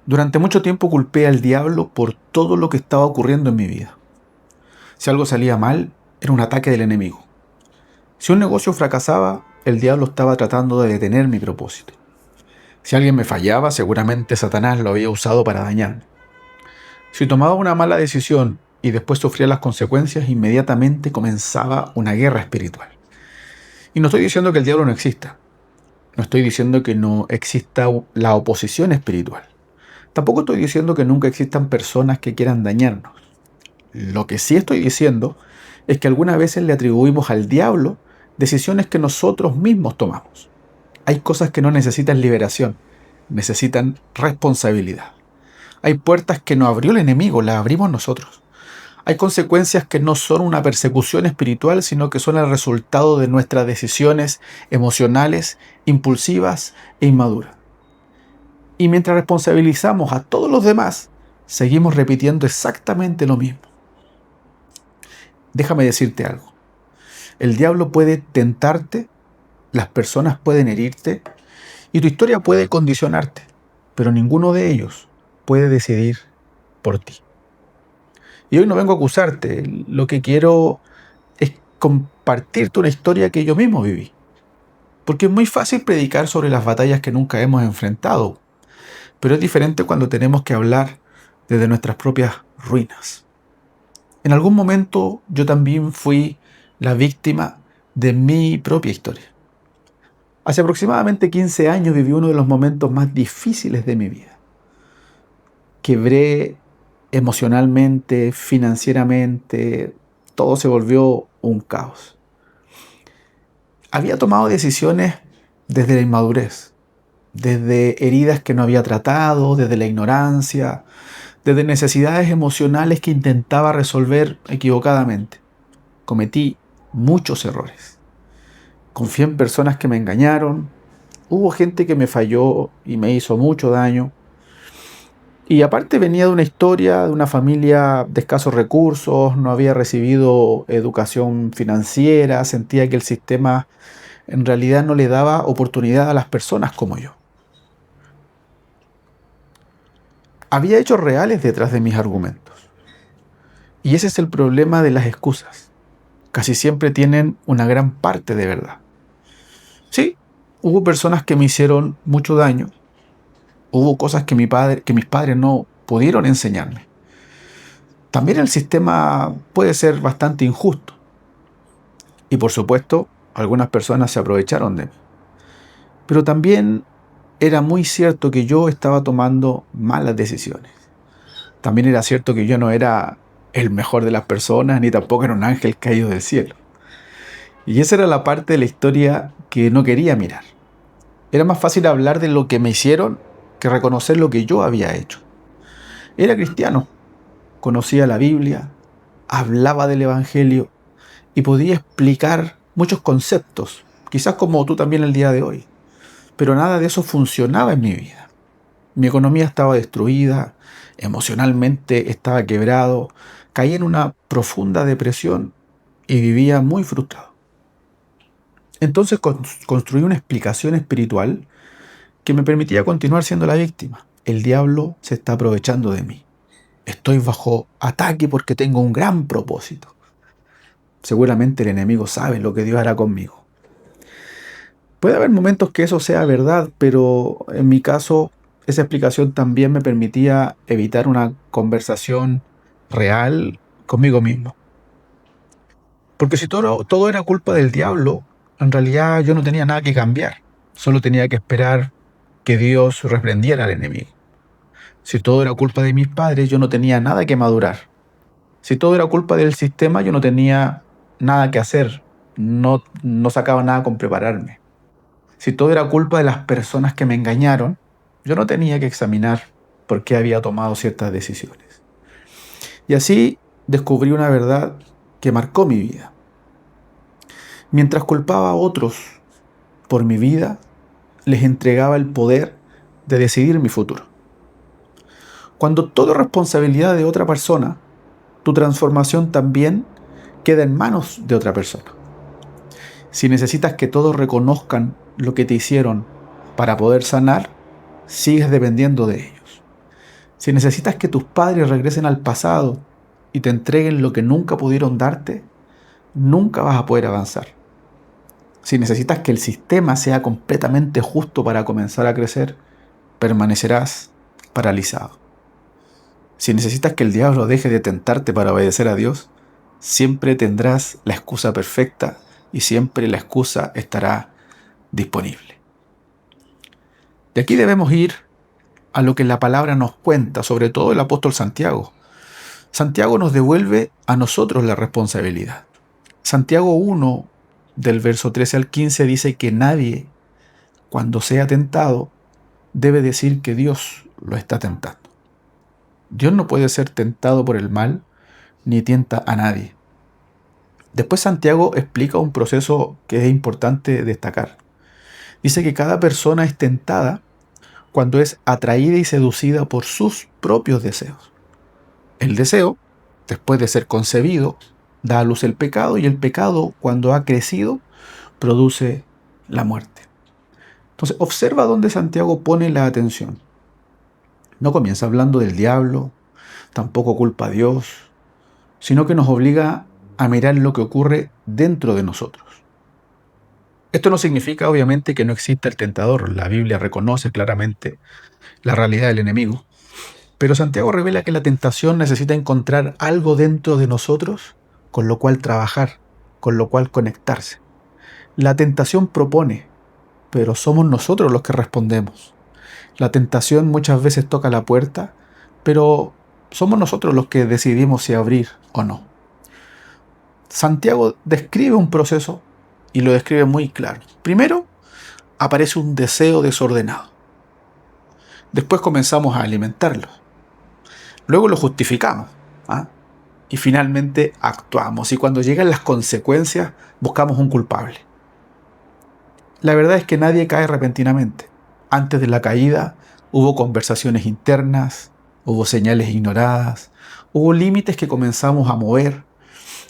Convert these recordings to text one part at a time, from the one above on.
Durante mucho tiempo culpé al diablo por todo lo que estaba ocurriendo en mi vida. Si algo salía mal, era un ataque del enemigo. Si un negocio fracasaba, el diablo estaba tratando de detener mi propósito. Si alguien me fallaba, seguramente Satanás lo había usado para dañarme. Si tomaba una mala decisión y después sufría las consecuencias, inmediatamente comenzaba una guerra espiritual. Y no estoy diciendo que el diablo no exista. No estoy diciendo que no exista la oposición espiritual. Tampoco estoy diciendo que nunca existan personas que quieran dañarnos. Lo que sí estoy diciendo es que algunas veces le atribuimos al diablo decisiones que nosotros mismos tomamos. Hay cosas que no necesitan liberación, necesitan responsabilidad. Hay puertas que no abrió el enemigo, las abrimos nosotros. Hay consecuencias que no son una persecución espiritual, sino que son el resultado de nuestras decisiones emocionales, impulsivas e inmaduras. Y mientras responsabilizamos a todos los demás, seguimos repitiendo exactamente lo mismo. Déjame decirte algo. El diablo puede tentarte, las personas pueden herirte y tu historia puede condicionarte, pero ninguno de ellos puede decidir por ti. Y hoy no vengo a acusarte, lo que quiero es compartirte una historia que yo mismo viví. Porque es muy fácil predicar sobre las batallas que nunca hemos enfrentado, pero es diferente cuando tenemos que hablar desde nuestras propias ruinas. En algún momento yo también fui la víctima de mi propia historia. Hace aproximadamente 15 años viví uno de los momentos más difíciles de mi vida. Quebré emocionalmente, financieramente, todo se volvió un caos. Había tomado decisiones desde la inmadurez, desde heridas que no había tratado, desde la ignorancia, desde necesidades emocionales que intentaba resolver equivocadamente. Cometí muchos errores. Confié en personas que me engañaron. Hubo gente que me falló y me hizo mucho daño. Y aparte venía de una historia de una familia de escasos recursos, no había recibido educación financiera, sentía que el sistema en realidad no le daba oportunidad a las personas como yo. Había hechos reales detrás de mis argumentos. Y ese es el problema de las excusas. Casi siempre tienen una gran parte de verdad. Sí, hubo personas que me hicieron mucho daño. Hubo cosas que mis padres no pudieron enseñarme. También el sistema puede ser bastante injusto. Y por supuesto, algunas personas se aprovecharon de mí. Pero también era muy cierto que yo estaba tomando malas decisiones. También era cierto que yo no era el mejor de las personas, ni tampoco era un ángel caído del cielo. Y esa era la parte de la historia que no quería mirar. Era más fácil hablar de lo que me hicieron que reconocer lo que yo había hecho. Era cristiano, conocía la Biblia, hablaba del Evangelio y podía explicar muchos conceptos, quizás como tú también el día de hoy. Pero nada de eso funcionaba en mi vida. Mi economía estaba destruida, emocionalmente estaba quebrado, caí en una profunda depresión y vivía muy frustrado. Entonces construí una explicación espiritual que me permitía continuar siendo la víctima. El diablo se está aprovechando de mí. Estoy bajo ataque porque tengo un gran propósito. Seguramente el enemigo sabe lo que Dios hará conmigo. Puede haber momentos que eso sea verdad, pero en mi caso esa explicación también me permitía evitar una conversación real conmigo mismo. Porque si todo era culpa del diablo, en realidad yo no tenía nada que cambiar. Solo tenía que esperar que Dios reprendiera al enemigo. Si todo era culpa de mis padres, yo no tenía nada que madurar. Si todo era culpa del sistema, yo no tenía nada que hacer. No sacaba nada con prepararme. Si todo era culpa de las personas que me engañaron, yo no tenía que examinar por qué había tomado ciertas decisiones. Y así descubrí una verdad que marcó mi vida. Mientras culpaba a otros por mi vida, les entregaba el poder de decidir mi futuro. Cuando todo es responsabilidad de otra persona, tu transformación también queda en manos de otra persona. Si necesitas que todos reconozcan lo que te hicieron para poder sanar, sigues dependiendo de ellos. si necesitas que tus padres regresen al pasado y te entreguen lo que nunca pudieron darte, nunca vas a poder avanzar. Si necesitas que el sistema sea completamente justo para comenzar a crecer, permanecerás paralizado. Si necesitas que el diablo deje de tentarte para obedecer a Dios, siempre tendrás la excusa perfecta y siempre la excusa estará disponible. De aquí debemos ir a lo que la palabra nos cuenta, sobre todo el apóstol Santiago. Santiago nos devuelve a nosotros la responsabilidad. Santiago 1, del verso 13 al 15, dice que nadie, cuando sea tentado, debe decir que Dios lo está tentando. Dios no puede ser tentado por el mal, ni tienta a nadie. Después Santiago explica un proceso que es importante destacar. Dice que cada persona es tentada cuando es atraída y seducida por sus propios deseos. El deseo, después de ser concebido, da a luz el pecado, y el pecado, cuando ha crecido, produce la muerte. Entonces, observa dónde Santiago pone la atención. No comienza hablando del diablo, tampoco culpa a Dios, sino que nos obliga a mirar lo que ocurre dentro de nosotros. Esto no significa, obviamente, que no exista el tentador. La Biblia reconoce claramente la realidad del enemigo. Pero Santiago revela que la tentación necesita encontrar algo dentro de nosotros con lo cual trabajar, con lo cual conectarse. La tentación propone, pero somos nosotros los que respondemos. La tentación muchas veces toca la puerta, pero somos nosotros los que decidimos si abrir o no. Santiago describe un proceso y lo describe muy claro. Primero, aparece un deseo desordenado. Después comenzamos a alimentarlo. Luego lo justificamos. Y finalmente actuamos. Y cuando llegan las consecuencias, buscamos un culpable. La verdad es que nadie cae repentinamente. Antes de la caída hubo conversaciones internas, hubo señales ignoradas, hubo límites que comenzamos a mover,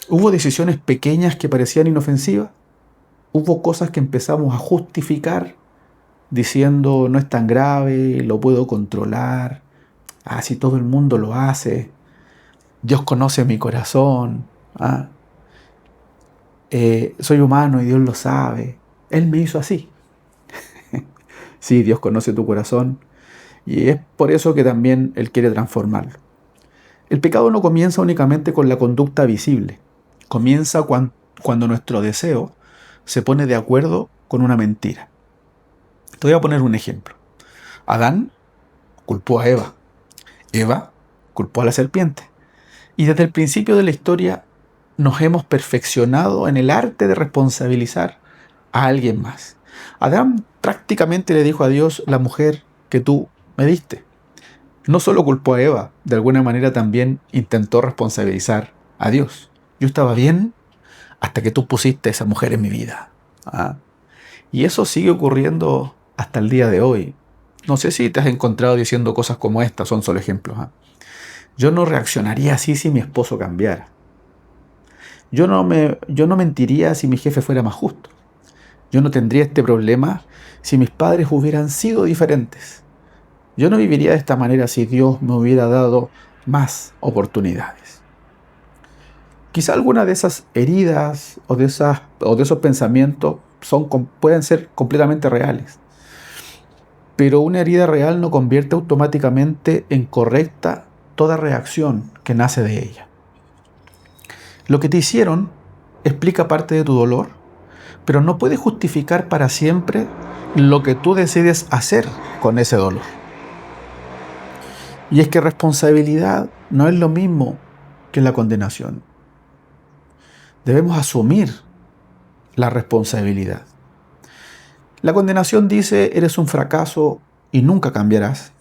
hubo decisiones pequeñas que parecían inofensivas, hubo cosas que empezamos a justificar diciendo no es tan grave, lo puedo controlar, si todo el mundo lo hace, Dios conoce mi corazón, soy humano y Dios lo sabe, Él me hizo así. Sí, Dios conoce tu corazón y es por eso que también Él quiere transformarlo. El pecado no comienza únicamente con la conducta visible, comienza cuando nuestro deseo se pone de acuerdo con una mentira. Te voy a poner un ejemplo. Adán culpó a Eva. Eva culpó a la serpiente. Y desde el principio de la historia nos hemos perfeccionado en el arte de responsabilizar a alguien más. Adán prácticamente le dijo a Dios: la mujer que tú me diste. No solo culpó a Eva, de alguna manera también intentó responsabilizar a Dios. Yo estaba bien hasta que tú pusiste a esa mujer en mi vida. Y eso sigue ocurriendo hasta el día de hoy. No sé si te has encontrado diciendo cosas como estas, son solo ejemplos. Yo no reaccionaría así si mi esposo cambiara. Yo no mentiría si mi jefe fuera más justo. Yo no tendría este problema si mis padres hubieran sido diferentes. Yo no viviría de esta manera si Dios me hubiera dado más oportunidades. Quizá alguna de esas heridas o de esos pensamientos pueden ser completamente reales. Pero una herida real no convierte automáticamente en correcta toda reacción que nace de ella. Lo que te hicieron explica parte de tu dolor, pero no puede justificar para siempre lo que tú decides hacer con ese dolor. Y es que responsabilidad no es lo mismo que la condenación. Debemos asumir la responsabilidad. La condenación dice: eres un fracaso y nunca cambiarás.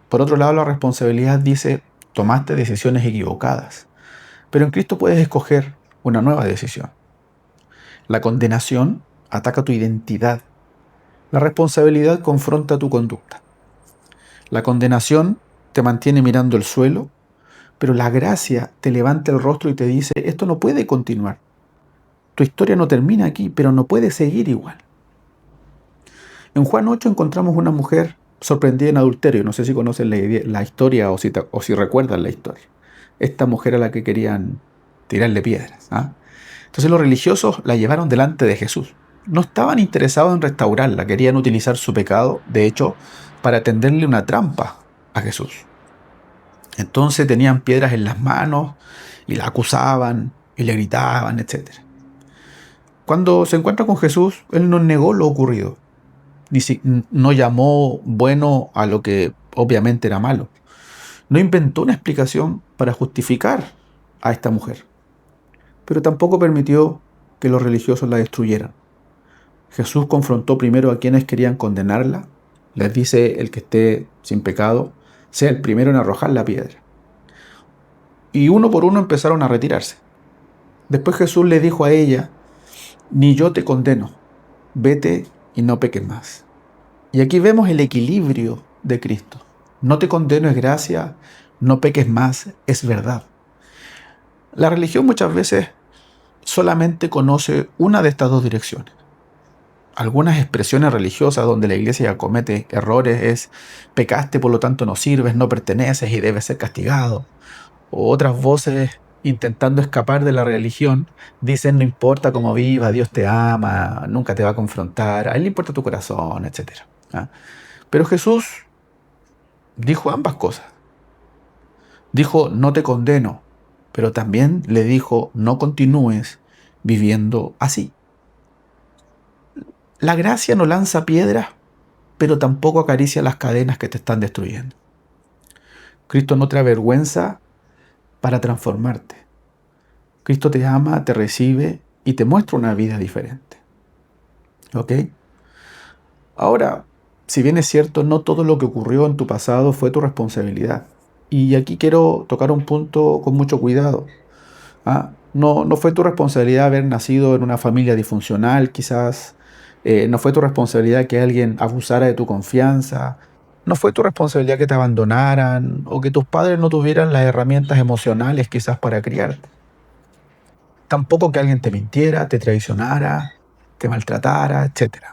Por otro lado, la responsabilidad dice: tomaste decisiones equivocadas, pero en Cristo puedes escoger una nueva decisión. La condenación ataca tu identidad. La responsabilidad confronta tu conducta. La condenación te mantiene mirando el suelo, pero la gracia te levanta el rostro y te dice: esto no puede continuar. Tu historia no termina aquí, pero no puede seguir igual. En Juan 8 encontramos una mujer sorprendida en adulterio. No sé si conocen la historia o si recuerdan la historia. Esta mujer a la que querían tirarle piedras. ¿Ah? Entonces los religiosos la llevaron delante de Jesús. No estaban interesados en restaurarla, querían utilizar su pecado, de hecho, para tenderle una trampa a Jesús. Entonces tenían piedras en las manos y la acusaban y le gritaban, etc. Cuando se encuentra con Jesús, él no negó lo ocurrido, no llamó bueno a lo que obviamente era malo. No inventó una explicación para justificar a esta mujer, pero tampoco permitió que los religiosos la destruyeran. Jesús confrontó primero a quienes querían condenarla. Les dice: el que esté sin pecado sea el primero en arrojar la piedra. Y uno por uno empezaron a retirarse. Después Jesús le dijo a ella: ni yo te condeno, vete y no peques más. Y aquí vemos el equilibrio de Cristo. No te condeno es gracia, no peques más es verdad. La religión muchas veces solamente conoce una de estas dos direcciones. Algunas expresiones religiosas donde la iglesia comete errores es: pecaste, por lo tanto no sirves, no perteneces y debes ser castigado. O otras voces, intentando escapar de la religión, dicen: no importa cómo vivas, Dios te ama, nunca te va a confrontar, a Él le importa tu corazón, etc. ¿Ah? Pero Jesús dijo ambas cosas. Dijo: no te condeno, pero también le dijo: no continúes viviendo así. La gracia no lanza piedras, pero tampoco acaricia las cadenas que te están destruyendo. Cristo no te avergüenza para transformarte. Cristo te ama, te recibe y te muestra una vida diferente. ¿Ok? Ahora, si bien es cierto, no todo lo que ocurrió en tu pasado fue tu responsabilidad. Y aquí quiero tocar un punto con mucho cuidado. No fue tu responsabilidad haber nacido en una familia disfuncional, quizás. No fue tu responsabilidad que alguien abusara de tu confianza. No fue tu responsabilidad que te abandonaran o que tus padres no tuvieran las herramientas emocionales quizás para criarte. Tampoco que alguien te mintiera, te traicionara, te maltratara, etc.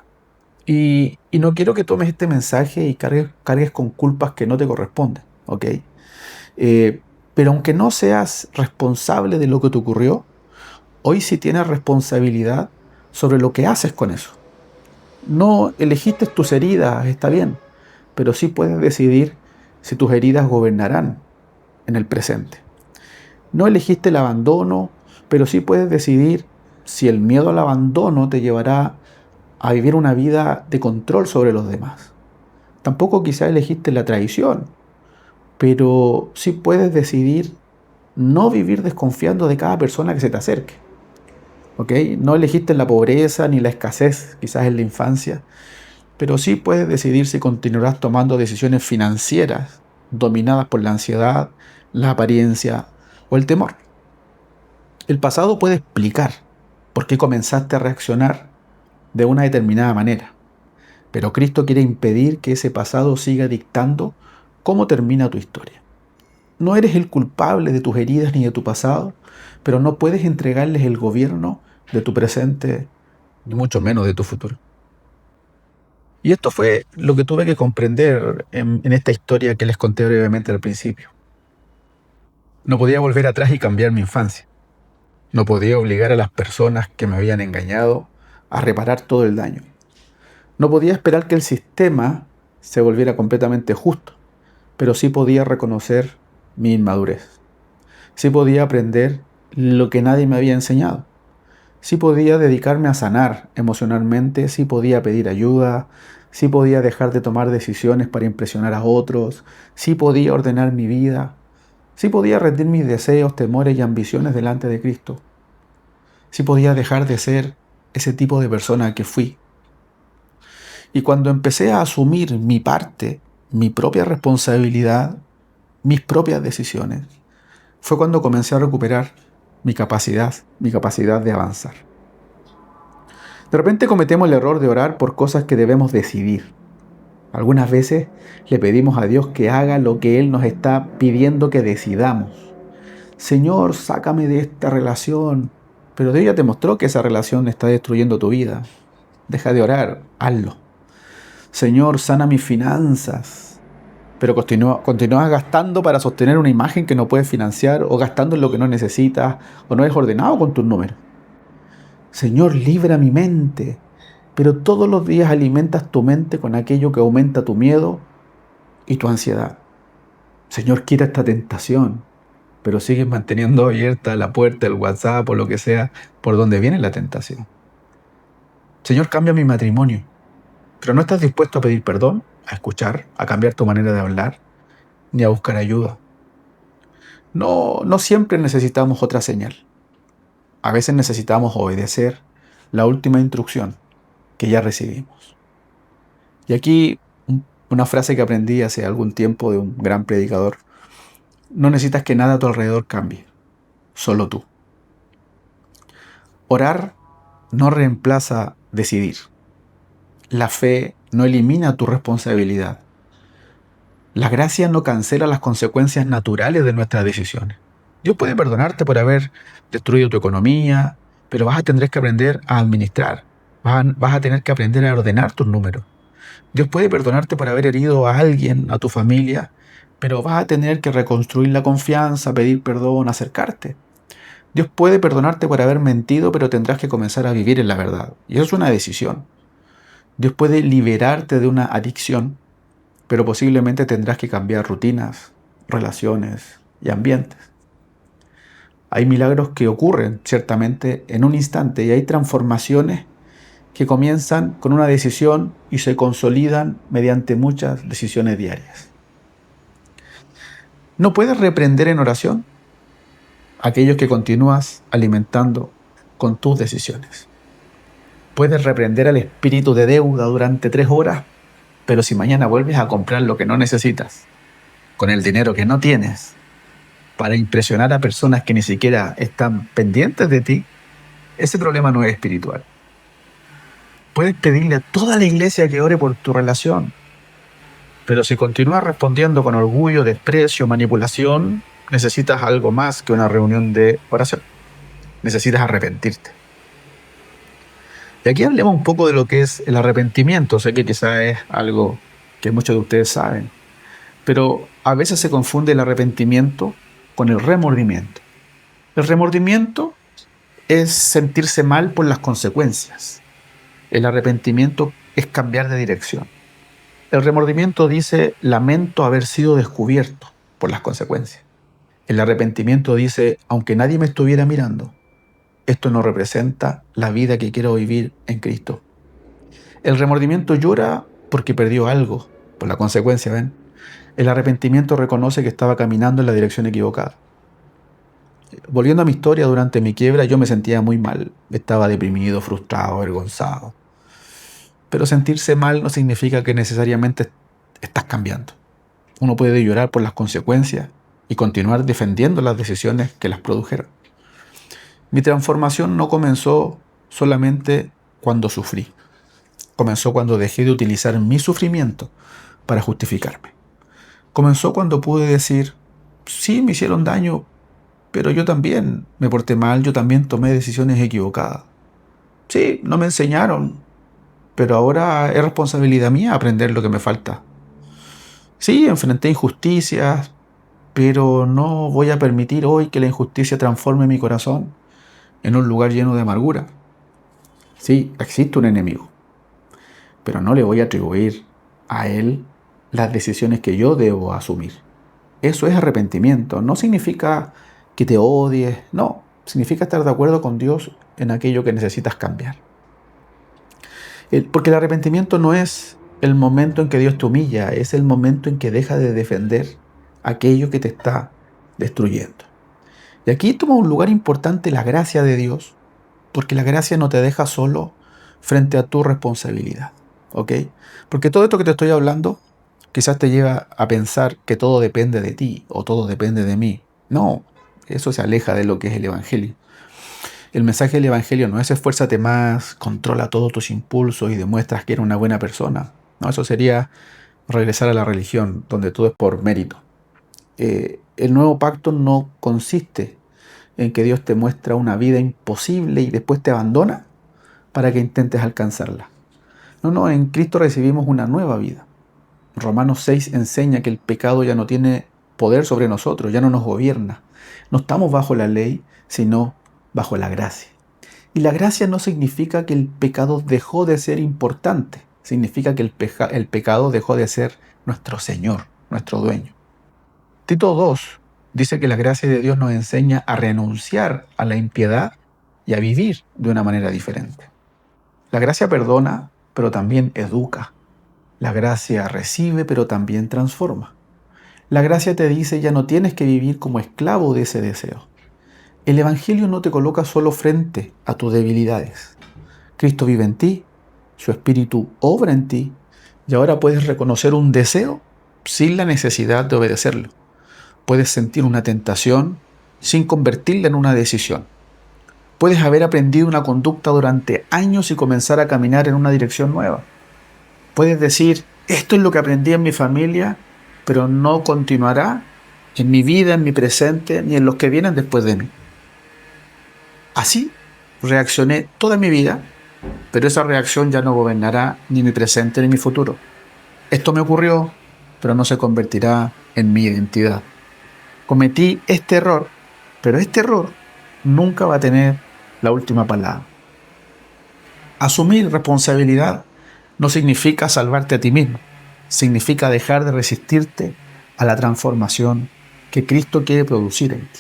Y no quiero que tomes este mensaje y cargues con culpas que no te corresponden, ¿ok? Pero aunque no seas responsable de lo que te ocurrió, hoy sí tienes responsabilidad sobre lo que haces con eso. No elegiste tus heridas, está bien, pero sí puedes decidir si tus heridas gobernarán en el presente. No elegiste el abandono, pero sí puedes decidir si el miedo al abandono te llevará a vivir una vida de control sobre los demás. Tampoco quizá elegiste la traición, pero sí puedes decidir no vivir desconfiando de cada persona que se te acerque. ¿Ok? No elegiste la pobreza ni la escasez, quizás en la infancia, pero sí puedes decidir si continuarás tomando decisiones financieras dominadas por la ansiedad, la apariencia o el temor. El pasado puede explicar por qué comenzaste a reaccionar de una determinada manera, pero Cristo quiere impedir que ese pasado siga dictando cómo termina tu historia. No eres el culpable de tus heridas ni de tu pasado, pero no puedes entregarles el gobierno de tu presente, ni mucho menos de tu futuro. Y esto fue lo que tuve que comprender en esta historia que les conté brevemente al principio. No podía volver atrás y cambiar mi infancia. No podía obligar a las personas que me habían engañado a reparar todo el daño. No podía esperar que el sistema se volviera completamente justo, pero sí podía reconocer mi inmadurez. Sí podía aprender lo que nadie me había enseñado. Sí podía dedicarme a sanar emocionalmente, sí podía pedir ayuda, sí podía dejar de tomar decisiones para impresionar a otros, sí podía ordenar mi vida, sí podía rendir mis deseos, temores y ambiciones delante de Cristo. Sí podía dejar de ser ese tipo de persona que fui. Y cuando empecé a asumir mi parte, mi propia responsabilidad, mis propias decisiones, fue cuando comencé a recuperar mi capacidad de avanzar. De repente cometemos el error de orar por cosas que debemos decidir. Algunas veces le pedimos a Dios que haga lo que Él nos está pidiendo que decidamos. Señor, sácame de esta relación. Pero Dios ya te mostró que esa relación está destruyendo tu vida. Deja de orar, hazlo. Señor, sana mis finanzas. Pero continúas gastando para sostener una imagen que no puedes financiar, o gastando en lo que no necesitas, o no eres ordenado con tus números. Señor, libra mi mente. Pero todos los días alimentas tu mente con aquello que aumenta tu miedo y tu ansiedad. Señor, quita esta tentación, pero sigues manteniendo abierta la puerta, el WhatsApp o lo que sea, por donde viene la tentación. Señor, cambia mi matrimonio, pero no estás dispuesto a pedir perdón, a escuchar, a cambiar tu manera de hablar, ni a buscar ayuda. No siempre necesitamos otra señal. A veces necesitamos obedecer la última instrucción que ya recibimos. Y aquí una frase que aprendí hace algún tiempo de un gran predicador: no necesitas que nada a tu alrededor cambie, solo tú. Orar no reemplaza decidir. La fe no elimina tu responsabilidad. La gracia no cancela las consecuencias naturales de nuestras decisiones. Dios puede perdonarte por haber destruido tu economía, pero vas a tener que aprender a administrar. Vas a tener que aprender a ordenar tus números. Dios puede perdonarte por haber herido a alguien, a tu familia, pero vas a tener que reconstruir la confianza, pedir perdón, acercarte. Dios puede perdonarte por haber mentido, pero tendrás que comenzar a vivir en la verdad. Y eso es una decisión. Dios puede liberarte de una adicción, pero posiblemente tendrás que cambiar rutinas, relaciones y ambientes. Hay milagros que ocurren ciertamente en un instante, y hay transformaciones que comienzan con una decisión y se consolidan mediante muchas decisiones diarias. No puedes reprender en oración a aquellos que continúas alimentando con tus decisiones. Puedes reprender al espíritu de deuda durante 3 horas, pero si mañana vuelves a comprar lo que no necesitas, con el dinero que no tienes, para impresionar a personas que ni siquiera están pendientes de ti, ese problema no es espiritual. Puedes pedirle a toda la iglesia que ore por tu relación, pero si continúas respondiendo con orgullo, desprecio, manipulación, necesitas algo más que una reunión de oración. Necesitas arrepentirte. Y aquí hablemos un poco de lo que es el arrepentimiento. Sé que quizás es algo que muchos de ustedes saben, pero a veces se confunde el arrepentimiento con el remordimiento. El remordimiento es sentirse mal por las consecuencias. El arrepentimiento es cambiar de dirección. El remordimiento dice: lamento haber sido descubierto por las consecuencias. El arrepentimiento dice: aunque nadie me estuviera mirando, esto no representa la vida que quiero vivir en Cristo. El remordimiento llora porque perdió algo, por la consecuencia, ¿ven? El arrepentimiento reconoce que estaba caminando en la dirección equivocada. Volviendo a mi historia, durante mi quiebra yo me sentía muy mal. Estaba deprimido, frustrado, avergonzado. Pero sentirse mal no significa que necesariamente estás cambiando. Uno puede llorar por las consecuencias y continuar defendiendo las decisiones que las produjeron. Mi transformación no comenzó solamente cuando sufrí. Comenzó cuando dejé de utilizar mi sufrimiento para justificarme. Comenzó cuando pude decir: sí, me hicieron daño, pero yo también me porté mal, yo también tomé decisiones equivocadas. Sí, no me enseñaron, pero ahora es responsabilidad mía aprender lo que me falta. Sí, enfrenté injusticias, pero no voy a permitir hoy que la injusticia transforme mi corazón en un lugar lleno de amargura. Sí, existe un enemigo, pero no le voy a atribuir a él las decisiones que yo debo asumir. Eso es arrepentimiento. No significa que te odies, no. Significa estar de acuerdo con Dios en aquello que necesitas cambiar. Porque el arrepentimiento no es el momento en que Dios te humilla, es el momento en que deja de defender aquello que te está destruyendo. Y aquí toma un lugar importante la gracia de Dios, porque la gracia no te deja solo frente a tu responsabilidad. ¿Ok? Porque todo esto que te estoy hablando quizás te lleva a pensar que todo depende de ti o todo depende de mí. No, eso se aleja de lo que es el Evangelio. El mensaje del Evangelio no es esfuérzate más, controla todos tus impulsos y demuestras que eres una buena persona. No, eso sería regresar a la religión, donde todo es por mérito. El nuevo pacto no consiste en que Dios te muestra una vida imposible y después te abandona para que intentes alcanzarla. No, no, en Cristo recibimos una nueva vida. Romanos 6 enseña que el pecado ya no tiene poder sobre nosotros, ya no nos gobierna. No estamos bajo la ley, sino bajo la gracia. Y la gracia no significa que el pecado dejó de ser importante, significa que el pecado dejó de ser nuestro Señor, nuestro dueño. Tito 2 dice que la gracia de Dios nos enseña a renunciar a la impiedad y a vivir de una manera diferente. La gracia perdona, pero también educa. La gracia recibe, pero también transforma. La gracia te dice ya no tienes que vivir como esclavo de ese deseo. El Evangelio no te coloca solo frente a tus debilidades. Cristo vive en ti, su Espíritu obra en ti, y ahora puedes reconocer un deseo sin la necesidad de obedecerlo. Puedes sentir una tentación sin convertirla en una decisión. Puedes haber aprendido una conducta durante años y comenzar a caminar en una dirección nueva. Puedes decir, esto es lo que aprendí en mi familia, pero no continuará en mi vida, en mi presente, ni en los que vienen después de mí. Así reaccioné toda mi vida, pero esa reacción ya no gobernará ni mi presente ni mi futuro. Esto me ocurrió, pero no se convertirá en mi identidad. Cometí este error, pero este error nunca va a tener la última palabra. Asumir responsabilidad no significa salvarte a ti mismo, significa dejar de resistirte a la transformación que Cristo quiere producir en ti.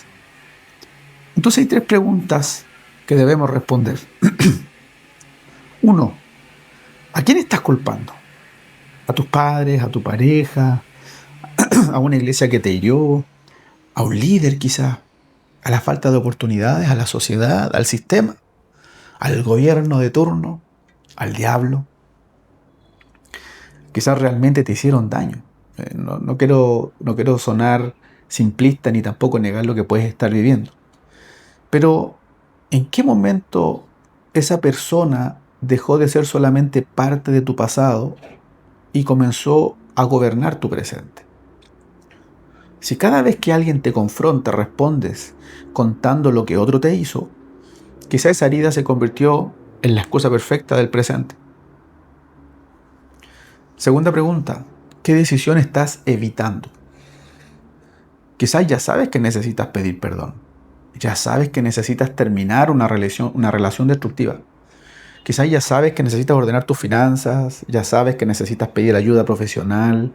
Entonces hay 3 preguntas que debemos responder. 1. ¿A quién estás culpando? ¿A tus padres, a tu pareja, a una iglesia que te hirió, a un líder quizás, a la falta de oportunidades, a la sociedad, al sistema, al gobierno de turno, al diablo? Quizás realmente te hicieron daño. No quiero sonar simplista ni tampoco negar lo que puedes estar viviendo. Pero, ¿en qué momento esa persona dejó de ser solamente parte de tu pasado y comenzó a gobernar tu presente? Si cada vez que alguien te confronta respondes contando lo que otro te hizo, quizá esa herida se convirtió en la excusa perfecta del presente. Segunda pregunta, ¿qué decisión estás evitando? Quizás ya sabes que necesitas pedir perdón. Ya sabes que necesitas terminar una relación destructiva. Quizás ya sabes que necesitas ordenar tus finanzas, ya sabes que necesitas pedir ayuda profesional,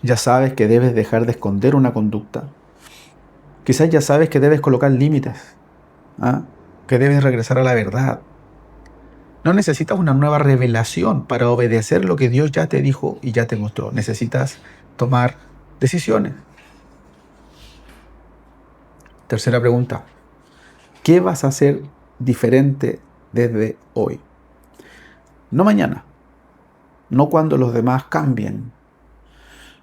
ya sabes que debes dejar de esconder una conducta. Quizás ya sabes que debes colocar límites, que debes regresar a la verdad. No necesitas una nueva revelación para obedecer lo que Dios ya te dijo y ya te mostró. Necesitas tomar decisiones. Tercera pregunta, ¿qué vas a hacer diferente desde hoy? No mañana, no cuando los demás cambien,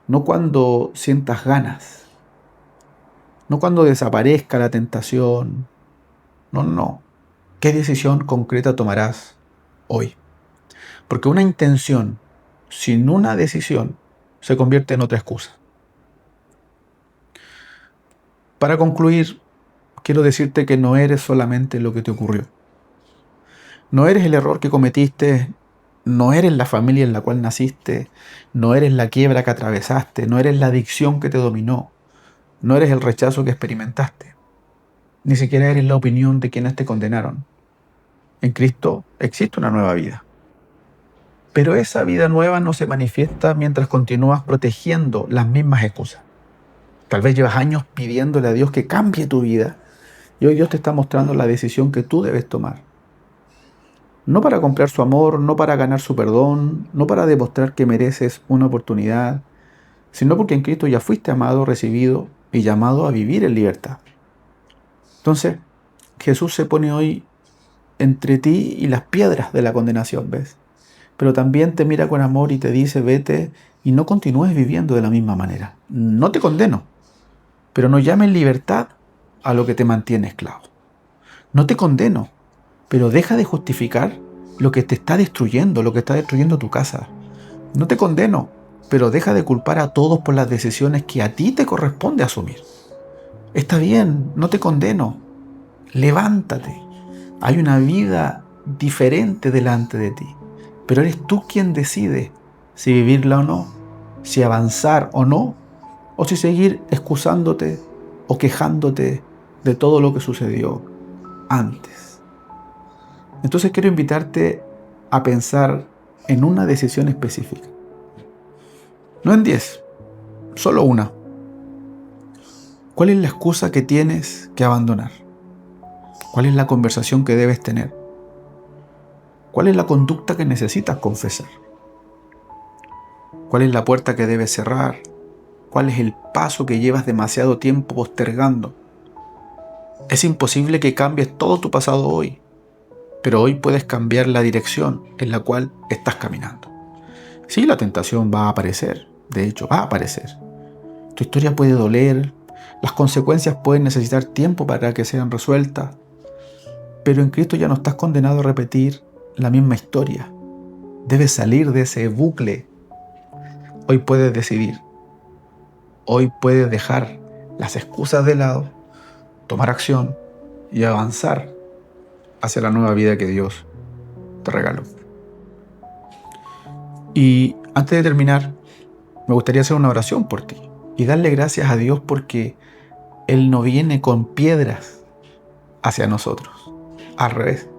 no cuando sientas ganas, no cuando desaparezca la tentación. No. ¿Qué decisión concreta tomarás hoy? Porque una intención sin una decisión se convierte en otra excusa. Para concluir, quiero decirte que no eres solamente lo que te ocurrió. No eres el error que cometiste, no eres la familia en la cual naciste, no eres la quiebra que atravesaste, no eres la adicción que te dominó, no eres el rechazo que experimentaste, ni siquiera eres la opinión de quienes te condenaron. En Cristo existe una nueva vida. Pero esa vida nueva no se manifiesta mientras continúas protegiendo las mismas excusas. Tal vez llevas años pidiéndole a Dios que cambie tu vida y hoy Dios te está mostrando la decisión que tú debes tomar. No para comprar su amor, no para ganar su perdón, no para demostrar que mereces una oportunidad, sino porque en Cristo ya fuiste amado, recibido y llamado a vivir en libertad. Entonces, Jesús se pone hoy entre ti y las piedras de la condenación, ¿ves? Pero también te mira con amor y te dice, vete y no continúes viviendo de la misma manera. No te condeno, pero no llames libertad a lo que te mantiene esclavo. No te condeno, pero deja de justificar lo que te está destruyendo, lo que está destruyendo tu casa. No te condeno, pero deja de culpar a todos por las decisiones que a ti te corresponde asumir. Está bien, no te condeno. Levántate. Hay una vida diferente delante de ti. pero eres tú quien decide si vivirla o no, si avanzar o no, o si seguir excusándote o quejándote de todo lo que sucedió antes. Entonces quiero invitarte a pensar en una decisión específica. No en 10, solo una. ¿Cuál es la excusa que tienes que abandonar? ¿Cuál es la conversación que debes tener? ¿Cuál es la conducta que necesitas confesar? ¿Cuál es la puerta que debes cerrar? ¿Cuál es el paso que llevas demasiado tiempo postergando? Es imposible que cambies todo tu pasado hoy, pero hoy puedes cambiar la dirección en la cual estás caminando. Sí, la tentación va a aparecer, de hecho va a aparecer. Tu historia puede doler, las consecuencias pueden necesitar tiempo para que sean resueltas, pero en Cristo ya no estás condenado a repetir la misma historia. Debes salir de ese bucle. Hoy puedes decidir. Hoy puedes dejar las excusas de lado, tomar acción y avanzar hacia la nueva vida que Dios te regaló. Y antes de terminar, me gustaría hacer una oración por ti y darle gracias a Dios porque Él no viene con piedras hacia nosotros. Al revés,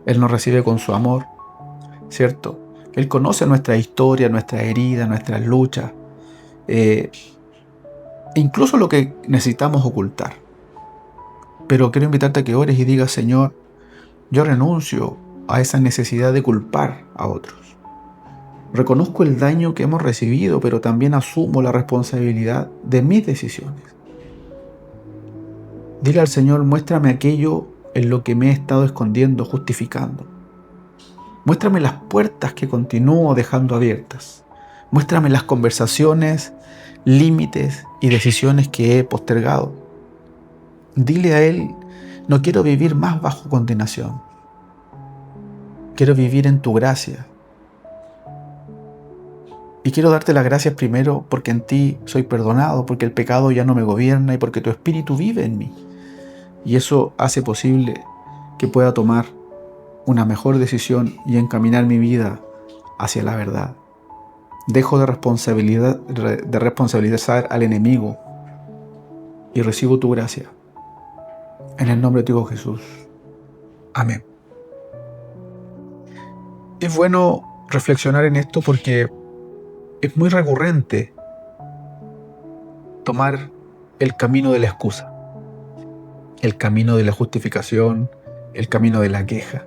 Él nos recibe con su amor, ¿cierto? Él conoce nuestra historia, nuestras heridas, nuestras luchas, incluso lo que necesitamos ocultar. Pero quiero invitarte a que ores y digas: Señor, yo renuncio a esa necesidad de culpar a otros. Reconozco el daño que hemos recibido, pero también asumo la responsabilidad de mis decisiones. Dile al Señor: muéstrame aquello en lo que me he estado escondiendo, justificando. Muéstrame las puertas que continúo dejando abiertas. Muéstrame las conversaciones, límites y decisiones que he postergado. Dile a Él: no quiero vivir más bajo condenación. Quiero vivir en tu gracia. Y quiero darte las gracias primero porque en ti soy perdonado, porque el pecado ya no me gobierna y porque tu Espíritu vive en mí. Y eso hace posible que pueda tomar una mejor decisión y encaminar mi vida hacia la verdad. Dejo de responsabilizar al enemigo y recibo tu gracia. En el nombre de tu Hijo Jesús. Amén. Es bueno reflexionar en esto porque es muy recurrente tomar el camino de la excusa, el camino de la justificación, el camino de la queja.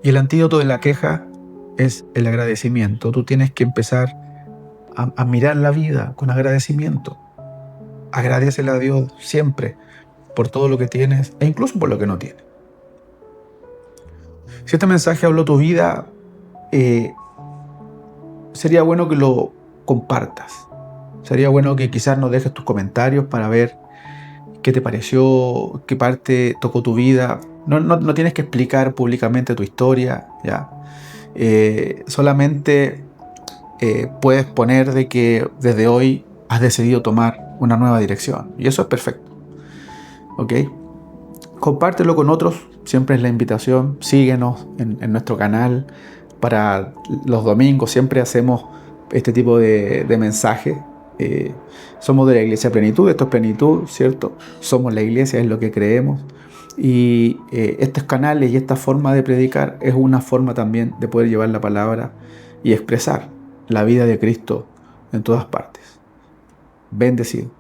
Y el antídoto de la queja es el agradecimiento. Tú tienes que empezar a mirar la vida con agradecimiento. Agradécele a Dios siempre por todo lo que tienes e incluso por lo que no tienes. Si este mensaje habló tu vida, sería bueno que lo compartas. Sería bueno que quizás nos dejes tus comentarios para ver qué te pareció, qué parte tocó tu vida. No tienes que explicar públicamente tu historia, ¿ya? Solamente puedes poner de que desde hoy has decidido tomar una nueva dirección. Y eso es perfecto. ¿Ok? Compártelo con otros. Siempre es la invitación. Síguenos en nuestro canal. Para los domingos siempre hacemos este tipo de mensajes. Somos de la Iglesia Plenitud. Esto es Plenitud, ¿cierto? Somos la Iglesia, es lo que creemos. Y estos canales y esta forma de predicar es una forma también de poder llevar la palabra y expresar la vida de Cristo en todas partes. Bendecido.